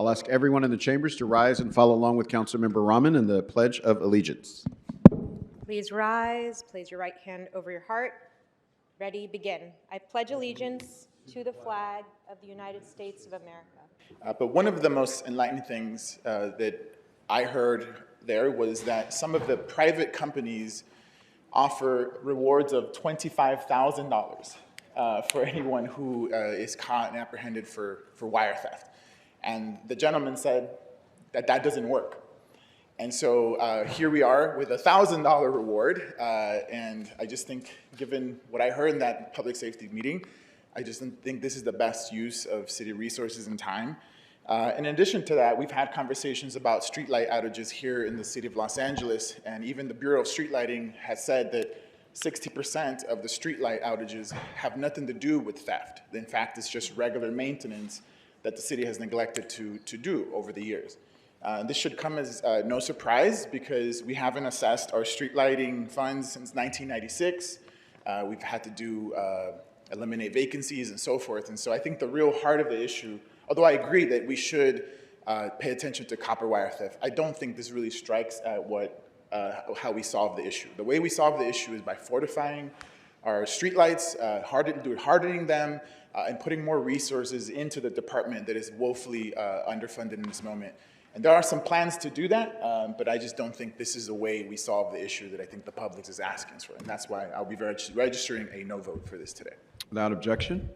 I'll ask everyone in the chambers to rise and follow along with Councilmember Rahman in the Pledge of Allegiance. Please rise, place your right hand over your heart. Ready, begin. I pledge allegiance to the flag of the United States of America. But one of the most enlightening things that I heard there was that some of the private companies offer rewards of $25,000 for anyone who is caught and apprehended for wire theft. And the gentleman said that that doesn't work. And so here we are with a $1,000 reward. And I just think, given what I heard in that public safety meeting, I just think this is the best use of city resources and time. In addition to that, we've had conversations about streetlight outages here in the city of Los Angeles, and even the Bureau of Street Lighting has said that 60% of the streetlight outages have nothing to do with theft. In fact, it's just regular maintenance that the city has neglected to do over the years. This should come as no surprise because we haven't assessed our street lighting funds since 1996. We've had to eliminate vacancies and so forth. And so I think the real heart of the issue, although I agree that we should pay attention to copper wire theft, I don't think this really strikes at how we solve the issue. The way we solve the issue is by fortifying our streetlights, hardening them, and putting more resources into the department that is woefully underfunded in this moment. And there are some plans to do that, but I just don't think this is a way we solve the issue that I think the public is asking for. And that's why I'll be registering a no vote for this today. Without objection.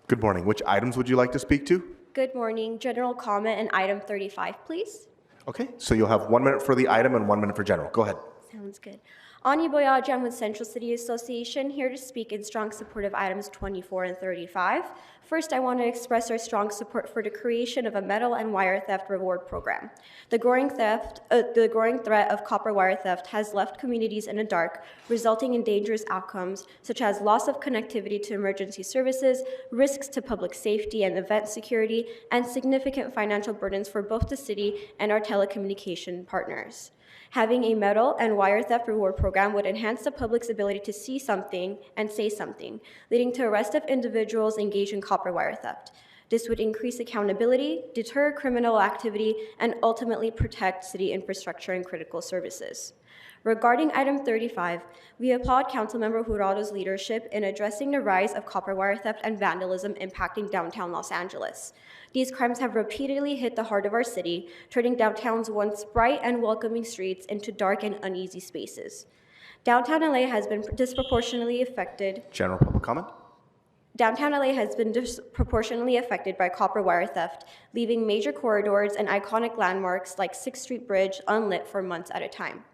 Good morning. Which items would you like to speak to? Good morning. General comment on item 35, please. Okay, so you'll have 1 minute for the item and 1 minute for general. Go ahead. Sounds good. Ani Boyaji, I'm with Central City Association, here to speak in strong support of items 24 and 35. First, I want to express our strong support for the creation of a metal and wire theft reward program. The growing threat of copper wire theft has left communities in the dark, resulting in dangerous outcomes such as loss of connectivity to emergency services, risks to public safety and event security, and significant financial burdens for both the city and our telecommunication partners. Having a metal and wire theft reward program would enhance the public's ability to see something and say something, leading to arrest of individuals engaged in copper wire theft. This would increase accountability, deter criminal activity, and ultimately protect city infrastructure and critical services. Regarding item 35, we applaud Councilmember Jurado's leadership in addressing the rise of copper wire theft and vandalism impacting downtown Los Angeles. These crimes have repeatedly hit the heart of our city, turning downtown's once bright and welcoming streets into dark and uneasy spaces. Downtown LA has been disproportionately affected. General public comment? Downtown LA has been disproportionately affected by copper wire theft, leaving major corridors and iconic landmarks like 6th Street Bridge unlit for months at a time.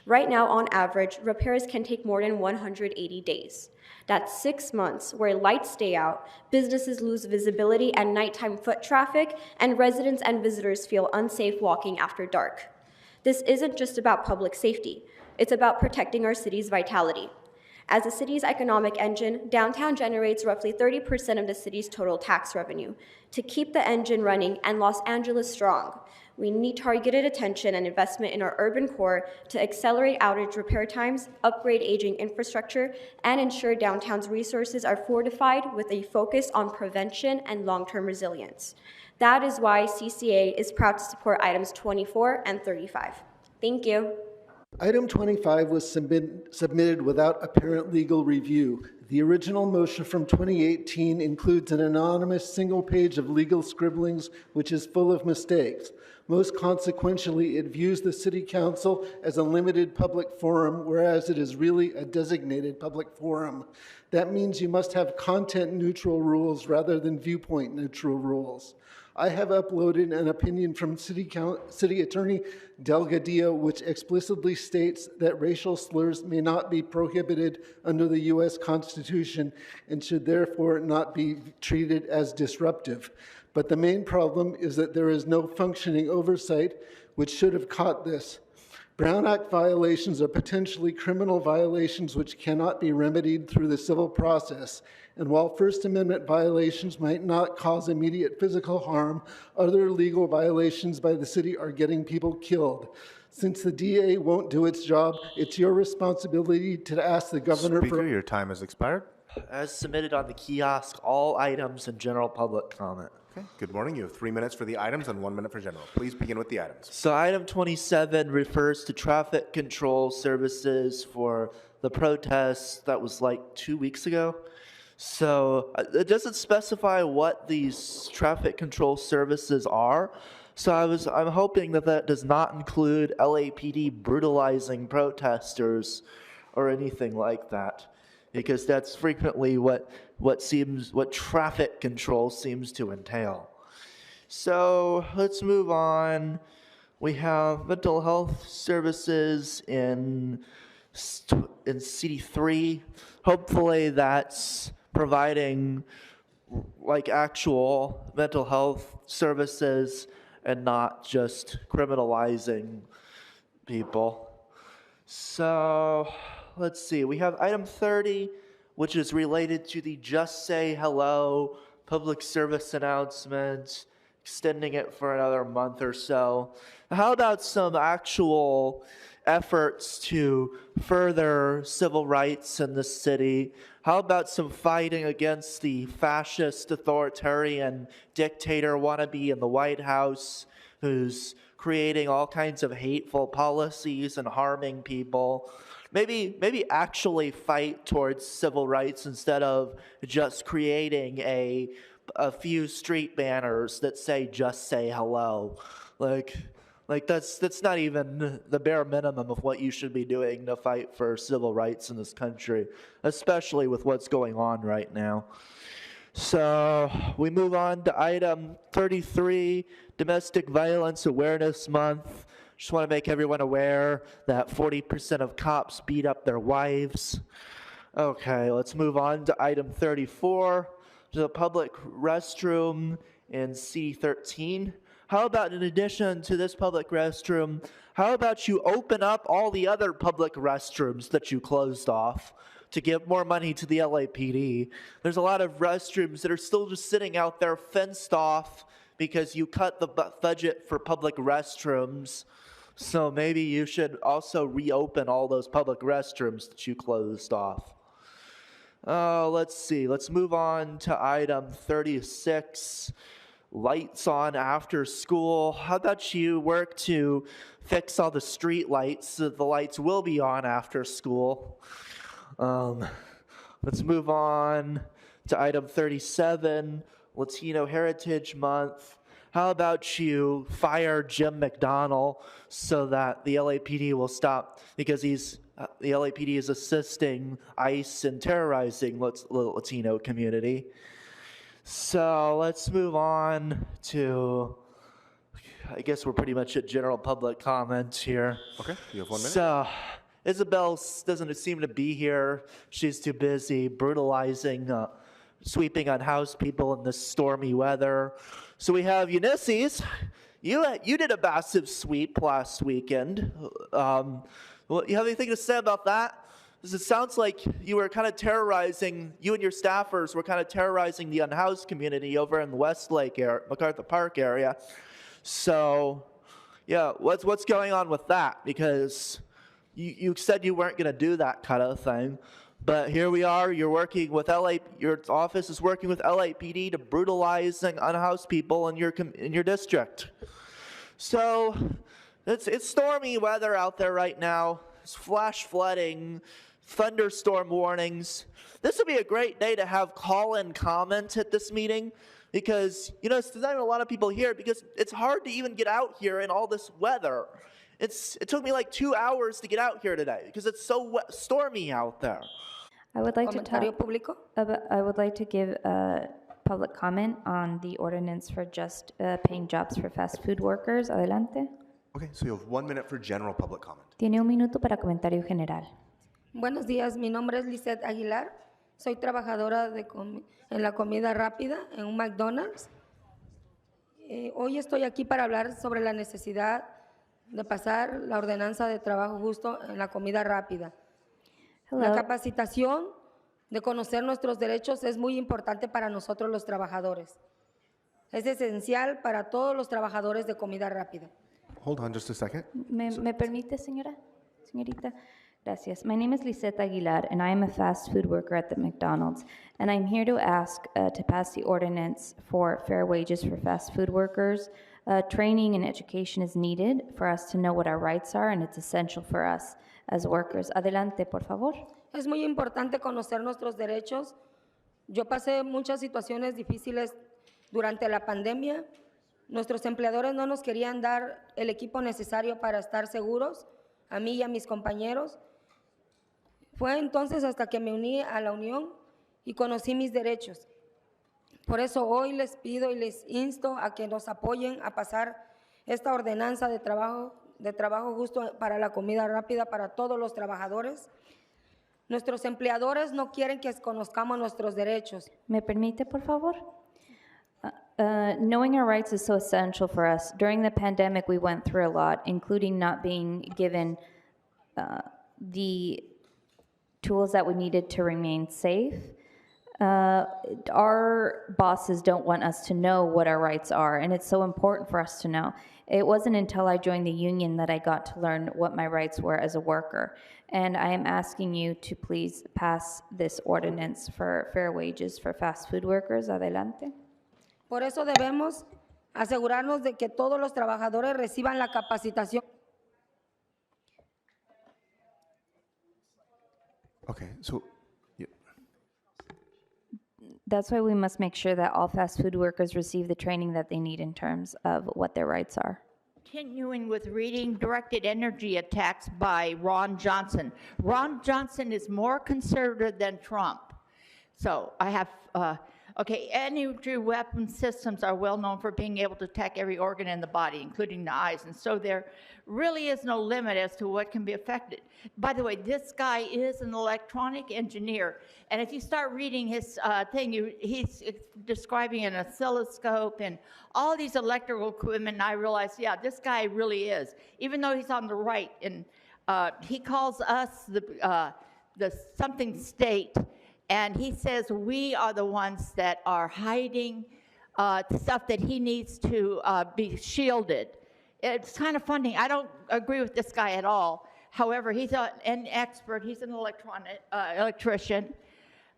Right now, on average, repairs can take more than 180 days. That's 6 months where lights stay out, businesses lose visibility and nighttime foot traffic, and residents and visitors feel unsafe walking after dark. This isn't just about public safety. It's about protecting our city's vitality. As the city's economic engine, downtown generates roughly 30% of the city's total tax revenue. To keep the engine running and Los Angeles strong, we need targeted attention and investment in our urban core to accelerate outage repair times, upgrade aging infrastructure, and ensure downtown's resources are fortified with a focus on prevention and long-term resilience. That is why CCA is proud to support items 24 and 35. Thank you. Item 25 was submitted without apparent legal review. The original motion from 2018 includes an anonymous single page of legal scribblings, which is full of mistakes. Most consequentially, it views the City Council as a limited public forum, whereas it is really a designated public forum. That means you must have content-neutral rules rather than viewpoint-neutral rules. I have uploaded an opinion from City Attorney Delgadillo, which explicitly states that racial slurs may not be prohibited under the U.S. Constitution and should therefore not be treated as disruptive. But the main problem is that there is no functioning oversight, which should have caught this. Brown Act violations are potentially criminal violations which cannot be remedied through the civil process. And while First Amendment violations might not cause immediate physical harm, other legal violations by the city are getting people killed. Since the DA won't do its job, it's your responsibility to ask the governor Speaker, your time has expired. As submitted on the kiosk, all items in general public comment. Okay, good morning. You have 3 minutes for the items and 1 minute for general. Please begin with the items. So item 27 refers to traffic control services for the protests that was like 2 weeks ago. So it doesn't specify what these traffic control services are. So I'm hoping that that does not include LAPD brutalizing protesters or anything like that, because that's frequently what traffic control seems to entail. So let's move on. We have mental health services in CD3. Hopefully that's providing like actual mental health services and not just criminalizing people. So let's see, we have item 30, which is related to the Just Say Hello public service announcement, extending it for another month or so. How about some actual efforts to further civil rights in the city? How about some fighting against the fascist authoritarian dictator wannabe in the White House who's creating all kinds of hateful policies and harming people? Maybe actually fight towards civil rights instead of just creating a few street banners that say "Just Say Hello." Like that's not even the bare minimum of what you should be doing to fight for civil rights in this country, especially with what's going on right now. So we move on to item 33, Domestic Violence Awareness Month. Just want to make everyone aware that 40% of cops beat up their wives. Okay, let's move on to item 34, the public restroom in C13. How about, in addition to this public restroom, how about you open up all the other public restrooms that you closed off to give more money to the LAPD? There's a lot of restrooms that are still just sitting out there fenced off because you cut the budget for public restrooms. So maybe you should also reopen all those public restrooms that you closed off. Let's see. Let's move on to item 36. Lights on after school. How about you work to fix all the street lights so the lights will be on after school? Let's move on to item 37, Latino Heritage Month. How about you fire Jim McDonnell so that the LAPD will stop, because the LAPD is assisting ICE in terrorizing the Latino community. So let's move on to, I guess we're pretty much at general public comment here. Okay, you have 1 minute. So Isabel doesn't seem to be here. She's too busy brutalizing, sweeping unhoused people in this stormy weather. So we have Ulysses. You did a massive sweep last weekend. Well, you have anything to say about that? Because it sounds like you were kind of terrorizing, you and your staffers were kind of terrorizing the unhoused community over in the Westlake area, MacArthur Park area. So, yeah, what's going on with that? Because you said you weren't going to do that kind of thing, but here we are. You're working with your office is working with LAPD to brutalizing unhoused people in your district. So, it's stormy weather out there right now. It's flash flooding, thunderstorm warnings. This would be a great day to have call-in comment at this meeting, because, there's not even a lot of people here because it's hard to even get out here in all this weather. It took me like 2 hours to get out here today because it's so stormy out there. I would like Comentario público. I would like to give a public comment on the ordinance for just paying jobs for fast food workers. Adelante. Okay, so you have 1 minute for general public comment. Tiene un minuto para comentario general. Buenos días, mi nombre es Lisette Aguilar. Soy trabajadora en la comida rápida en un McDonald's. Hoy estoy aquí para hablar sobre la necesidad de pasar la ordenanza de trabajo justo en la comida rápida. La Hello. capacitación de conocer nuestros derechos es muy importante para nosotros los trabajadores. Es esencial para todos los trabajadores de comida rápida. Hold on just a second. ¿Me permite, señorita? Gracias. My name is Lisette Aguilar, and I am a fast food worker at the McDonald's. And I'm here to ask to pass the ordinance for fair wages for fast food workers. Training and education is needed for us to know what our rights are, and it's essential for us as workers. Adelante, por favor. Es muy importante conocer nuestros derechos. Yo pasé muchas situaciones difíciles durante la pandemia. Nuestros empleadores no nos querían dar el equipo necesario para estar seguros, a mí y a mis compañeros. Fue entonces hasta que me uní a la unión y conocí mis derechos. Por eso hoy les pido y les insto a que nos apoyen a pasar esta ordenanza de trabajo justo para la comida rápida para todos los trabajadores. Nuestros empleadores no quieren que conozcamos nuestros derechos. ¿Me permite, por favor? Knowing our rights is so essential for us. During the pandemic, we went through a lot, including not being given the tools that we needed to remain safe. Our bosses don't want us to know what our rights are, and it's so important for us to know. It wasn't until I joined the union that I got to learn what my rights were as a worker. And I am asking you to please pass this ordinance for fair wages for fast food workers. Adelante. Por eso debemos asegurarnos de que todos los trabajadores reciban la capacitación. Okay, so That's why we must make sure that all fast food workers receive the training that they need in terms of what their rights are. Continuing with reading Directed Energy Attacks by Ron Johnson. Ron Johnson is more conservative than Trump. So I have, okay, energy weapon systems are well known for being able to attack every organ in the body, including the eyes. And so there really is no limit as to what can be affected. By the way, this guy is an electronic engineer. And if you start reading his thing, he's describing an oscilloscope and all these electrical equipment. And I realized, yeah, this guy really is, even though he's on the right. And he calls us the something state. And he says we are the ones that are hiding stuff that he needs to be shielded. It's kind of funny. I don't agree with this guy at all. However, he's an expert. He's an electrician.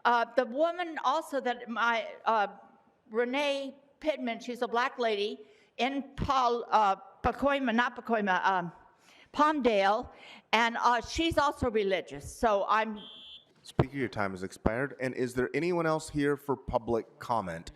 The woman also that Renee Pittman, she's a black lady in Palmdale, and she's also religious. So I'm... Speaker, your time has expired. And is there anyone else here for public comment?